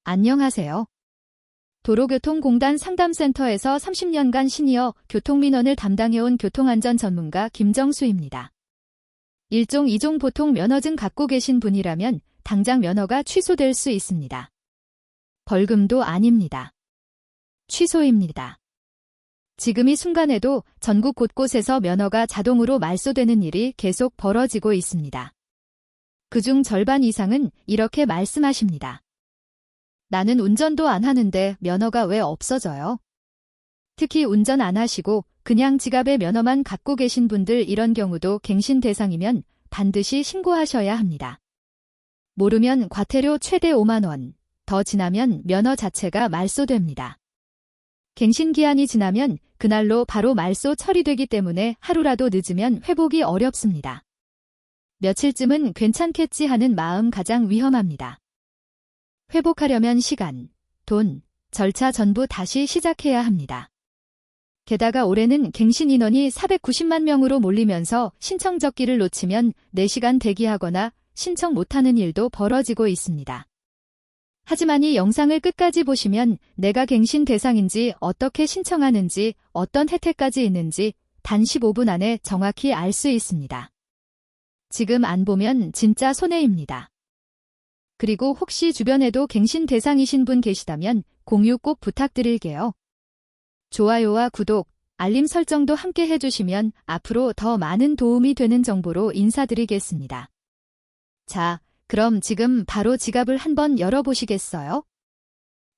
안녕하세요. 도로교통공단 상담센터에서 30년간 시니어 교통민원을 담당해온 교통안전 전문가 김정수입니다. 1종, 2종 보통 면허증 갖고 계신 분이라면 당장 면허가 취소될 수 있습니다. 벌금도 아닙니다. 취소입니다. 지금 이 순간에도 전국 곳곳에서 면허가 자동으로 말소되는 일이 계속 벌어지고 있습니다. 그중 절반 이상은 이렇게 말씀하십니다. 나는 운전도 안 하는데 면허가 왜 없어져요? 특히 운전 안 하시고 그냥 지갑에 면허만 갖고 계신 분들, 이런 경우도 갱신 대상이면 반드시 신고하셔야 합니다. 모르면 과태료 최대 5만 원, 더 지나면 면허 자체가 말소됩니다. 갱신 기한이 지나면 그날로 바로 말소 처리되기 때문에 하루라도 늦으면 회복이 어렵습니다. 며칠쯤은 괜찮겠지 하는 마음 가장 위험합니다. 회복하려면 시간, 돈, 절차 전부 다시 시작해야 합니다. 게다가 올해는 갱신 인원이 490만 명으로 몰리면서 신청 적기를 놓치면 4시간 대기하거나 신청 못하는 일도 벌어지고 있습니다. 하지만 이 영상을 끝까지 보시면 내가 갱신 대상인지, 어떻게 신청하는지, 어떤 혜택까지 있는지 단 15분 안에 정확히 알 수 있습니다. 지금 안 보면 진짜 손해입니다. 그리고 혹시 주변에도 갱신 대상이신 분 계시다면 공유 꼭 부탁드릴게요. 좋아요와 구독, 알림 설정도 함께 해주시면 앞으로 더 많은 도움이 되는 정보로 인사드리겠습니다. 자, 그럼 지금 바로 지갑을 한번 열어보시겠어요?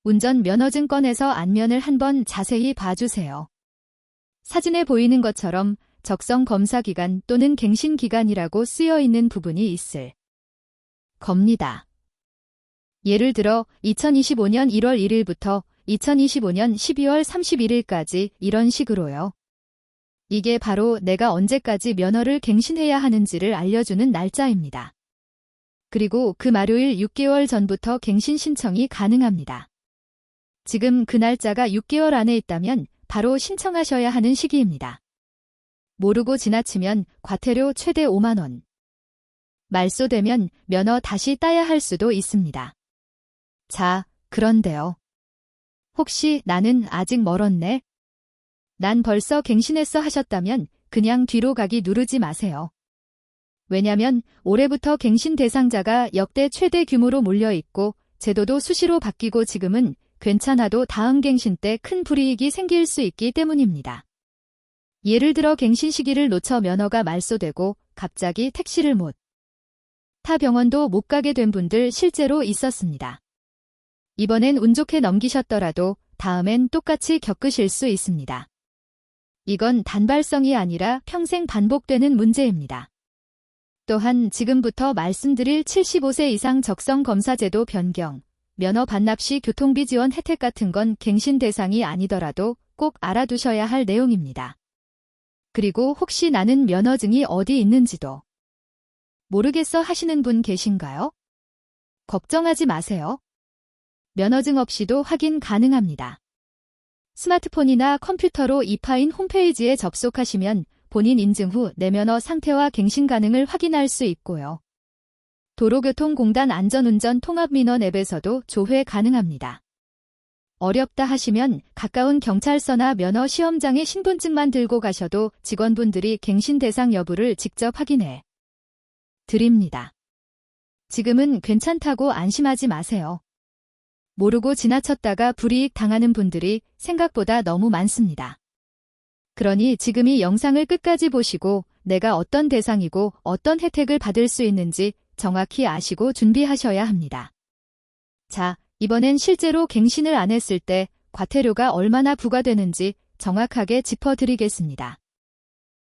운전 면허증 꺼내서 안면을 한번 자세히 봐주세요. 사진에 보이는 것처럼 적성 검사 기간 또는 갱신 기간이라고 쓰여 있는 부분이 있을 겁니다. 예를 들어 2025년 1월 1일부터 2025년 12월 31일까지 이런 식으로요. 이게 바로 내가 언제까지 면허를 갱신해야 하는지를 알려주는 날짜입니다. 그리고 그 만료일 6개월 전부터 갱신 신청이 가능합니다. 지금 그 날짜가 6개월 안에 있다면 바로 신청하셔야 하는 시기입니다. 모르고 지나치면 과태료 최대 5만 원. 말소되면 면허 다시 따야 할 수도 있습니다. 자, 그런데요. 혹시 나는 아직 멀었네? 난 벌써 갱신했어 하셨다면 그냥 뒤로 가기 누르지 마세요. 왜냐면 올해부터 갱신 대상자가 역대 최대 규모로 몰려있고 제도도 수시로 바뀌고 지금은 괜찮아도 다음 갱신 때 큰 불이익이 생길 수 있기 때문입니다. 예를 들어 갱신 시기를 놓쳐 면허가 말소되고 갑자기 택시를 못 타, 병원도 못 가게 된 분들 실제로 있었습니다. 이번엔 운 좋게 넘기셨더라도 다음엔 똑같이 겪으실 수 있습니다. 이건 단발성이 아니라 평생 반복되는 문제입니다. 또한 지금부터 말씀드릴 75세 이상 적성 검사 제도 변경, 면허 반납 시 교통비 지원 혜택 같은 건 갱신 대상이 아니더라도 꼭 알아두셔야 할 내용입니다. 그리고 혹시 나는 면허증이 어디 있는지도 모르겠어 하시는 분 계신가요? 걱정하지 마세요. 면허증 없이도 확인 가능합니다. 스마트폰이나 컴퓨터로 이파인 홈페이지에 접속하시면 본인 인증 후 내면허 상태와 갱신 가능을 확인할 수 있고요. 도로교통공단 안전운전 통합민원 앱에서도 조회 가능합니다. 어렵다 하시면 가까운 경찰서나 면허 시험장에 신분증만 들고 가셔도 직원분들이 갱신 대상 여부를 직접 확인해 드립니다. 지금은 괜찮다고 안심하지 마세요. 모르고 지나쳤다가 불이익 당하는 분들이 생각보다 너무 많습니다. 그러니 지금 이 영상을 끝까지 보시고 내가 어떤 대상이고 어떤 혜택을 받을 수 있는지 정확히 아시고 준비하셔야 합니다. 자, 이번엔 실제로 갱신을 안 했을 때 과태료가 얼마나 부과되는지 정확하게 짚어드리겠습니다.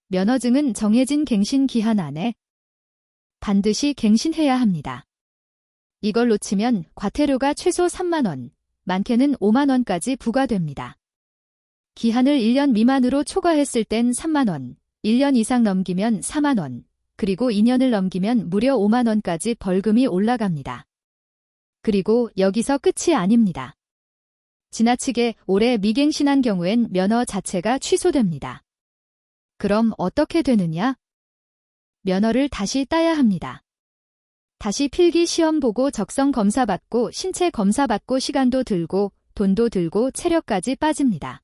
면허증은 정해진 갱신 기한 안에 반드시 갱신해야 합니다. 이걸 놓치면 과태료가 최소 3만 원, 많게는 5만 원까지 부과됩니다. 기한을 1년 미만으로 초과했을 땐 3만 원, 1년 이상 넘기면 4만 원, 그리고 2년을 넘기면 무려 5만 원까지 벌금이 올라갑니다. 그리고 여기서 끝이 아닙니다. 지나치게 오래 미갱신한 경우엔 면허 자체가 취소됩니다. 그럼 어떻게 되느냐? 면허를 다시 따야 합니다. 다시 필기 시험 보고 적성 검사 받고 신체 검사 받고 시간도 들고 돈도 들고 체력까지 빠집니다.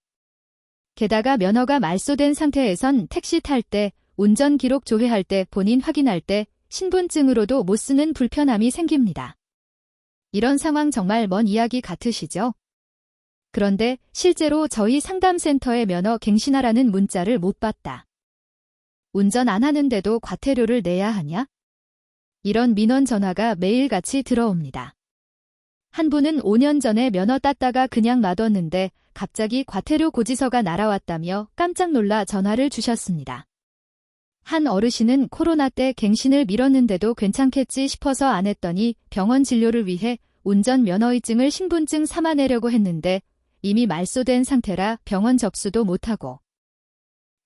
게다가 면허가 말소된 상태에선 택시 탈 때, 운전 기록 조회할 때, 본인 확인할 때 신분증으로도 못 쓰는 불편함이 생깁니다. 이런 상황 정말 먼 이야기 같으시죠? 그런데 실제로 저희 상담센터에 면허 갱신하라는 문자를 못 받다. 운전 안 하는데도 과태료를 내야 하냐? 이런 민원 전화가 매일같이 들어옵니다. 한 분은 5년 전에 면허 땄다가 그냥 놔뒀는데 갑자기 과태료 고지서가 날아왔다며 깜짝 놀라 전화를 주셨습니다. 한 어르신은 코로나 때 갱신을 미뤘는데도 괜찮겠지 싶어서 안 했더니 병원 진료를 위해 운전 면허의증을 신분증 삼아내려고 했는데 이미 말소된 상태라 병원 접수도 못하고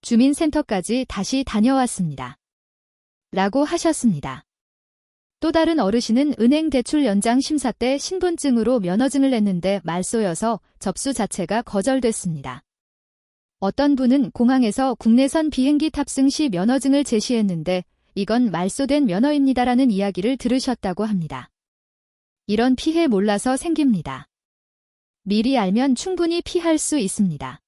주민센터까지 다시 다녀왔습니다. 라고 하셨습니다. 또 다른 어르신은 은행 대출 연장 심사 때 신분증으로 면허증을 냈는데 말소여서 접수 자체가 거절됐습니다. 어떤 분은 공항에서 국내선 비행기 탑승 시 면허증을 제시했는데 이건 말소된 면허입니다라는 이야기를 들으셨다고 합니다. 이런 피해 몰라서 생깁니다. 미리 알면 충분히 피할 수 있습니다.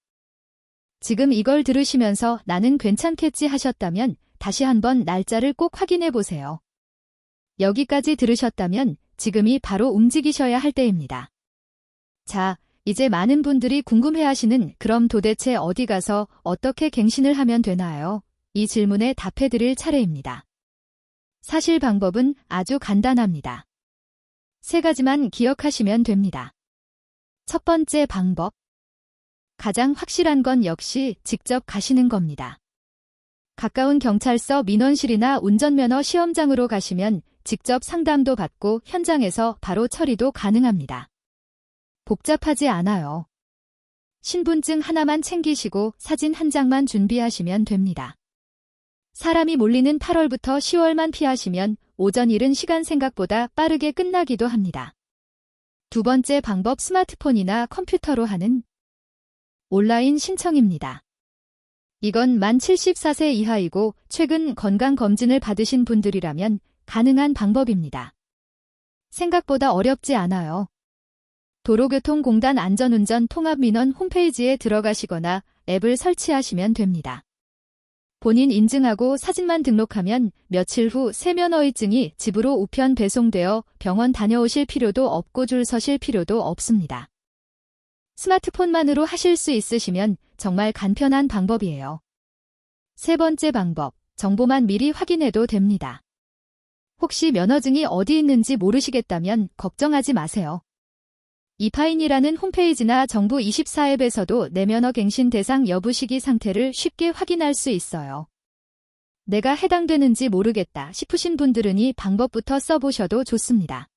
지금 이걸 들으시면서 나는 괜찮겠지 하셨다면 다시 한번 날짜를 꼭 확인해 보세요. 여기까지 들으셨다면 지금이 바로 움직이셔야 할 때입니다. 자, 이제 많은 분들이 궁금해하시는 그럼 도대체 어디 가서 어떻게 갱신을 하면 되나요? 이 질문에 답해드릴 차례입니다. 사실 방법은 아주 간단합니다. 3가지만 기억하시면 됩니다. 첫 번째 방법. 가장 확실한 건 역시 직접 가시는 겁니다. 가까운 경찰서 민원실이나 운전면허 시험장으로 가시면 직접 상담도 받고 현장에서 바로 처리도 가능합니다. 복잡하지 않아요. 신분증 하나만 챙기시고 사진 한 장만 준비하시면 됩니다. 사람이 몰리는 8월부터 10월만 피하시면 오전 일은 시간 생각보다 빠르게 끝나기도 합니다. 두 번째 방법 스마트폰이나 컴퓨터로 하는 온라인 신청입니다. 이건 만 74세 이하이고 최근 건강검진을 받으신 분들이라면 가능한 방법입니다. 생각보다 어렵지 않아요. 도로교통공단 안전운전 통합민원 홈페이지에 들어가시거나 앱을 설치하시면 됩니다. 본인 인증하고 사진만 등록하면 며칠 후 새 면허의증이 집으로 우편 배송되어 병원 다녀오실 필요도 없고 줄 서실 필요도 없습니다. 스마트폰만으로 하실 수 있으시면 정말 간편한 방법이에요. 세 번째 방법, 정보만 미리 확인해도 됩니다. 혹시 면허증이 어디 있는지 모르시겠다면 걱정하지 마세요. 이파인이라는 홈페이지나 정부 24앱에서도 내 면허 갱신 대상 여부 시기 상태를 쉽게 확인할 수 있어요. 내가 해당되는지 모르겠다 싶으신 분들은 이 방법부터 써보셔도 좋습니다.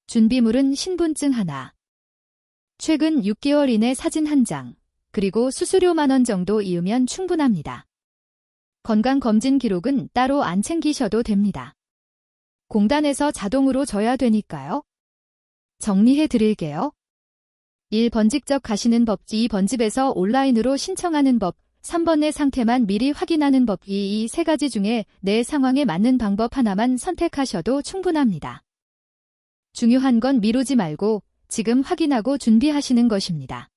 준비물은 신분증 하나, 최근 6개월 이내 사진 한 장, 그리고 수수료 만원 정도 이으면 충분합니다. 건강검진 기록은 따로 안 챙기셔도 됩니다. 공단에서 자동으로 져야 되니까요. 정리해 드릴게요. 1번 직접 가시는 법, 2번 집에서 온라인으로 신청하는 법, 3번 내 상태만 미리 확인하는 법, 이 3가지 중에 내 상황에 맞는 방법 하나만 선택하셔도 충분합니다. 중요한 건 미루지 말고 지금 확인하고 준비하시는 것입니다.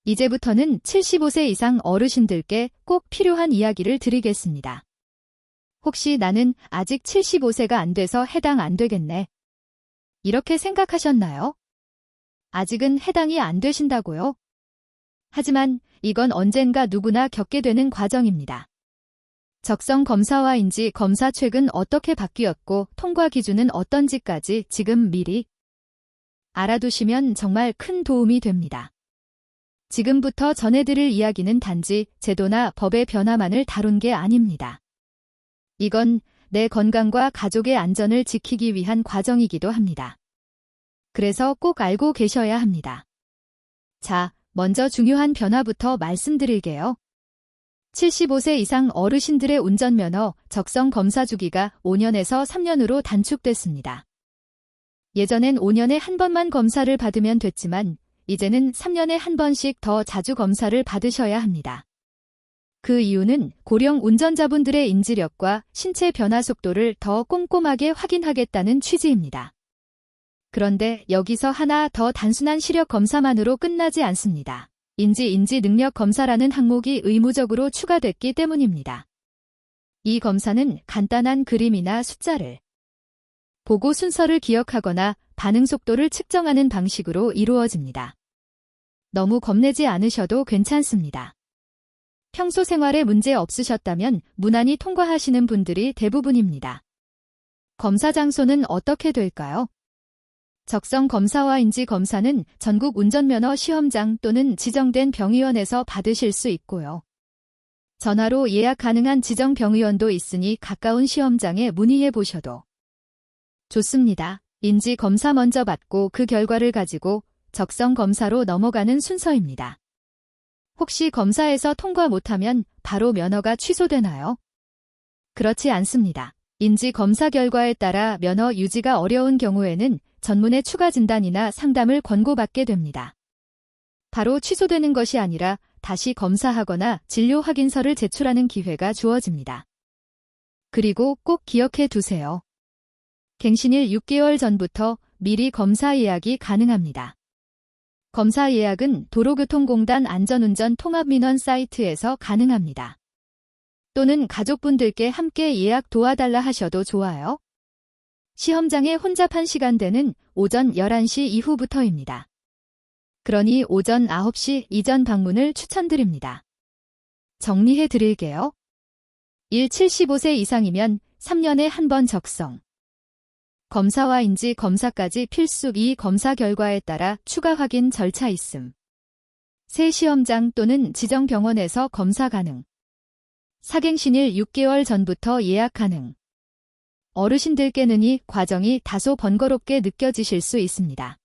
이제부터는 75세 이상 어르신들께 꼭 필요한 이야기를 드리겠습니다. 혹시 나는 아직 75세가 안 돼서 해당 안 되겠네. 이렇게 생각하셨나요? 아직은 해당이 안 되신다고요? 하지만 이건 언젠가 누구나 겪게 되는 과정입니다. 적성 검사와 인지 검사 최근 어떻게 바뀌었고 통과 기준은 어떤지까지 지금 미리 알아두시면 정말 큰 도움이 됩니다. 지금부터 전해드릴 이야기는 단지 제도나 법의 변화만을 다룬 게 아닙니다. 이건 내 건강과 가족의 안전을 지키기 위한 과정이기도 합니다. 그래서 꼭 알고 계셔야 합니다. 자, 먼저 중요한 변화부터 말씀드릴게요. 75세 이상 어르신들의 운전면허 적성 검사 주기가 5년에서 3년으로 단축됐습니다. 예전엔 5년에 한 번만 검사를 받으면 됐지만 이제는 3년에 한 번씩 더 자주 검사를 받으셔야 합니다. 그 이유는 고령 운전자분들의 인지력과 신체 변화 속도를 더 꼼꼼하게 확인하겠다는 취지입니다. 그런데 여기서 하나 더 단순한 시력 검사만으로 끝나지 않습니다. 인지 능력 검사라는 항목이 의무적으로 추가됐기 때문입니다. 이 검사는 간단한 그림이나 숫자를 보고 순서를 기억하거나 반응 속도를 측정하는 방식으로 이루어집니다. 너무 겁내지 않으셔도 괜찮습니다. 평소 생활에 문제 없으셨다면 무난히 통과하시는 분들이 대부분입니다. 검사 장소는 어떻게 될까요? 적성 검사와 인지 검사는 전국 운전면허 시험장 또는 지정된 병의원에서 받으실 수 있고요. 전화로 예약 가능한 지정 병의원도 있으니 가까운 시험장에 문의해 보셔도 좋습니다. 인지 검사 먼저 받고 그 결과를 가지고 적성 검사로 넘어가는 순서입니다. 혹시 검사에서 통과 못하면 바로 면허가 취소되나요? 그렇지 않습니다. 인지 검사 결과에 따라 면허 유지가 어려운 경우에는 전문의 추가 진단이나 상담을 권고받게 됩니다. 바로 취소되는 것이 아니라 다시 검사하거나 진료 확인서를 제출하는 기회가 주어집니다. 그리고 꼭 기억해 두세요. 갱신일 6개월 전부터 미리 검사 예약이 가능합니다. 검사 예약은 도로교통공단 안전운전 통합민원 사이트에서 가능합니다. 또는 가족분들께 함께 예약 도와달라 하셔도 좋아요. 시험장에 혼잡한 시간대는 오전 11시 이후부터입니다. 그러니 오전 9시 이전 방문을 추천드립니다. 정리해 드릴게요. 1. 75세 이상이면 3년에 한 번 적성. 검사와 인지 검사까지 필수. 2. 검사 결과에 따라 추가 확인 절차 있음. 새 시험장 또는 지정 병원에서 검사 가능. 사갱신일 6개월 전부터 예약 가능. 어르신들께는 이 과정이 다소 번거롭게 느껴지실 수 있습니다.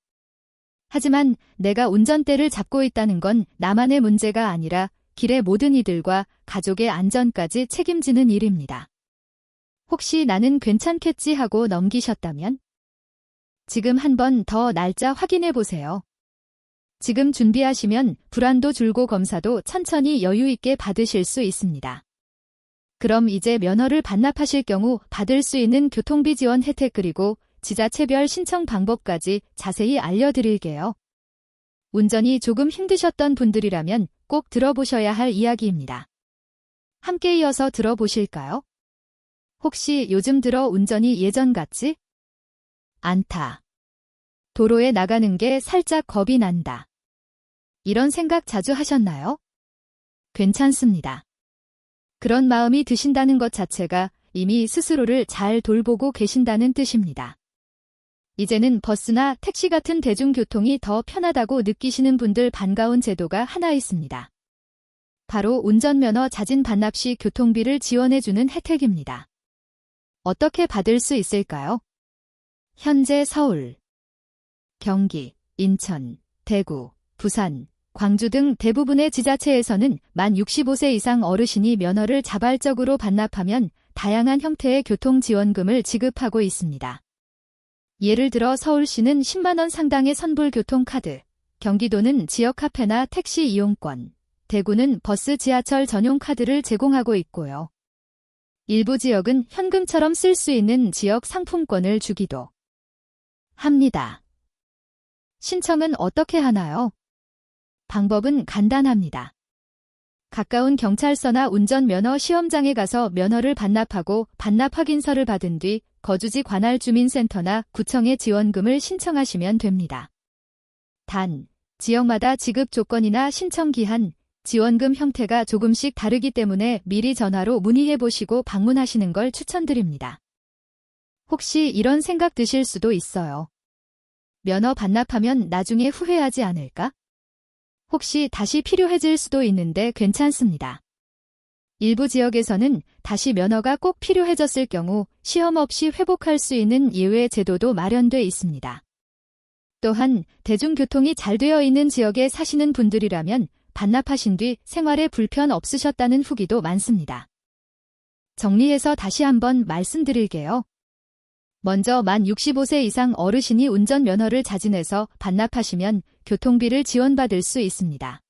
하지만 내가 운전대를 잡고 있다는 건 나만의 문제가 아니라 길의 모든 이들과 가족의 안전까지 책임지는 일입니다. 혹시 나는 괜찮겠지 하고 넘기셨다면 지금 한 번 더 날짜 확인해 보세요. 지금 준비하시면 불안도 줄고 검사도 천천히 여유 있게 받으실 수 있습니다. 그럼 이제 면허를 반납하실 경우 받을 수 있는 교통비 지원 혜택 그리고 지자체별 신청 방법까지 자세히 알려드릴게요. 운전이 조금 힘드셨던 분들이라면 꼭 들어보셔야 할 이야기입니다. 함께 이어서 들어보실까요? 혹시 요즘 들어 운전이 예전 같지 않다. 도로에 나가는 게 살짝 겁이 난다. 이런 생각 자주 하셨나요? 괜찮습니다. 그런 마음이 드신다는 것 자체가 이미 스스로를 잘 돌보고 계신다는 뜻입니다. 이제는 버스나 택시 같은 대중교통이 더 편하다고 느끼시는 분들 반가운 제도가 하나 있습니다. 바로 운전면허 자진 반납 시 교통비를 지원해주는 혜택입니다. 어떻게 받을 수 있을까요? 현재 서울, 경기, 인천, 대구, 부산, 광주 등 대부분의 지자체에서는 만 65세 이상 어르신이 면허를 자발적으로 반납하면 다양한 형태의 교통지원금을 지급하고 있습니다. 예를 들어 서울시는 10만 원 상당의 선불교통카드, 경기도는 지역 카페나 택시 이용권, 대구는 버스 지하철 전용 카드를 제공하고 있고요. 일부 지역은 현금처럼 쓸 수 있는 지역 상품권을 주기도 합니다. 신청은 어떻게 하나요? 방법은 간단합니다. 가까운 경찰서나 운전면허 시험장에 가서 면허를 반납하고 반납 확인서를 받은 뒤 거주지 관할 주민센터나 구청에 지원금을 신청하시면 됩니다. 단, 지역마다 지급 조건이나 신청 기한, 지원금 형태가 조금씩 다르기 때문에 미리 전화로 문의해 보시고 방문하시는 걸 추천드립니다. 혹시 이런 생각 드실 수도 있어요. 면허 반납하면 나중에 후회하지 않을까? 혹시 다시 필요해질 수도 있는데 괜찮습니다. 일부 지역에서는 다시 면허가 꼭 필요해졌을 경우 시험 없이 회복할 수 있는 예외 제도도 마련돼 있습니다. 또한 대중교통이 잘 되어 있는 지역에 사시는 분들이라면 반납하신 뒤 생활에 불편 없으셨다는 후기도 많습니다. 정리해서 다시 한번 말씀드릴게요. 먼저 만 65세 이상 어르신이 운전면허를 자진해서 반납하시면 교통비를 지원받을 수 있습니다.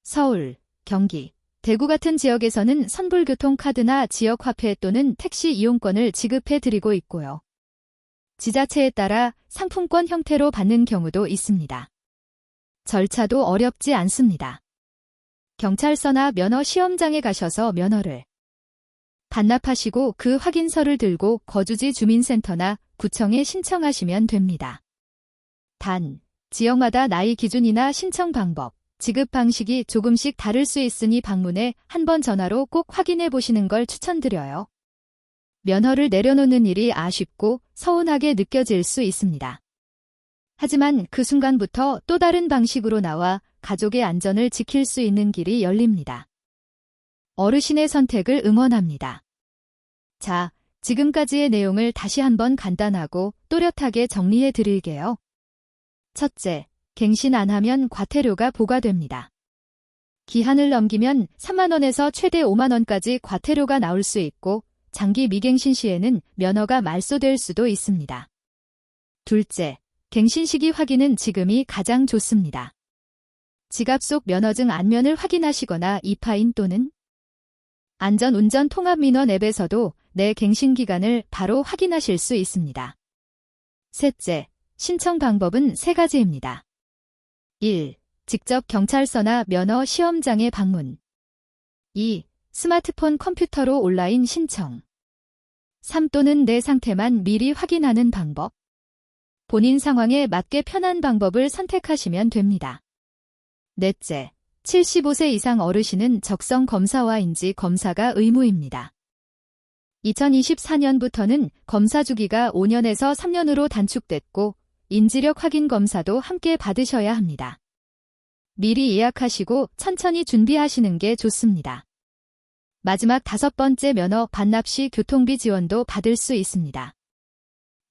서울, 경기, 대구 같은 지역에서는 선불교통카드나 지역화폐 또는 택시 이용권을 지급해 드리고 있고요. 지자체에 따라 상품권 형태로 받는 경우도 있습니다. 절차도 어렵지 않습니다. 경찰서나 면허 시험장에 가셔서 면허를 반납하시고 그 확인서를 들고 거주지 주민센터나 구청에 신청하시면 됩니다. 단, 지역마다 나이 기준이나 신청 방법, 지급 방식이 조금씩 다를 수 있으니 방문해 한번 전화로 꼭 확인해 보시는 걸 추천드려요. 면허를 내려놓는 일이 아쉽고 서운하게 느껴질 수 있습니다. 하지만 그 순간부터 또 다른 방식으로 나와 가족의 안전을 지킬 수 있는 길이 열립니다. 어르신의 선택을 응원합니다. 자, 지금까지의 내용을 다시 한번 간단하고 또렷하게 정리해 드릴게요. 첫째, 갱신 안 하면 과태료가 부과됩니다. 기한을 넘기면 3만 원에서 최대 5만 원까지 과태료가 나올 수 있고 장기 미갱신 시에는 면허가 말소될 수도 있습니다. 둘째, 갱신 시기 확인은 지금이 가장 좋습니다. 지갑 속 면허증 안면을 확인하시거나 이파인 또는 안전운전 통합민원 앱에서도 내 갱신 기간을 바로 확인하실 수 있습니다. 셋째, 신청 방법은 3가지입니다. 1. 직접 경찰서나 면허 시험장에 방문. 2. 스마트폰 컴퓨터로 온라인 신청. 3. 또는 내 상태만 미리 확인하는 방법. 본인 상황에 맞게 편한 방법을 선택하시면 됩니다. 넷째, 75세 이상 어르신은 적성 검사와 인지 검사가 의무입니다. 2024년부터는 검사 주기가 5년에서 3년으로 단축됐고 인지력 확인 검사도 함께 받으셔야 합니다. 미리 예약하시고 천천히 준비하시는 게 좋습니다. 마지막 5번째 면허 반납 시 교통비 지원도 받을 수 있습니다.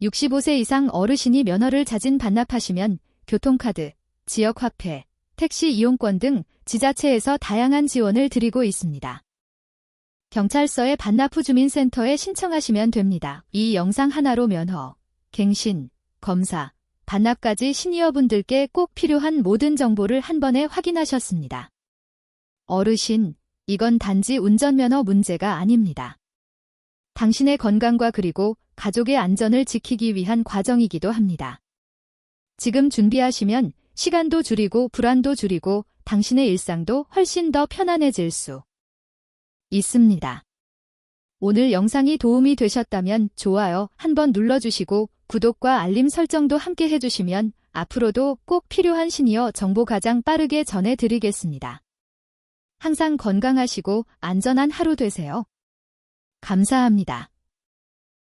65세 이상 어르신이 면허를 자진 반납하시면 교통카드, 지역화폐, 택시 이용권 등 지자체에서 다양한 지원을 드리고 있습니다. 경찰서의 반납 후 주민센터에 신청하시면 됩니다. 이 영상 하나로 면허, 갱신, 검사, 반납까지 시니어분들께 꼭 필요한 모든 정보를 한 번에 확인하셨습니다. 어르신, 이건 단지 운전면허 문제가 아닙니다. 당신의 건강과 그리고 가족의 안전을 지키기 위한 과정이기도 합니다. 지금 준비하시면 시간도 줄이고 불안도 줄이고 당신의 일상도 훨씬 더 편안해질 수 있습니다. 오늘 영상이 도움이 되셨다면 좋아요 한번 눌러주시고 구독과 알림 설정도 함께 해주시면 앞으로도 꼭 필요한 시니어 정보 가장 빠르게 전해드리겠습니다. 항상 건강하시고 안전한 하루 되세요. 감사합니다.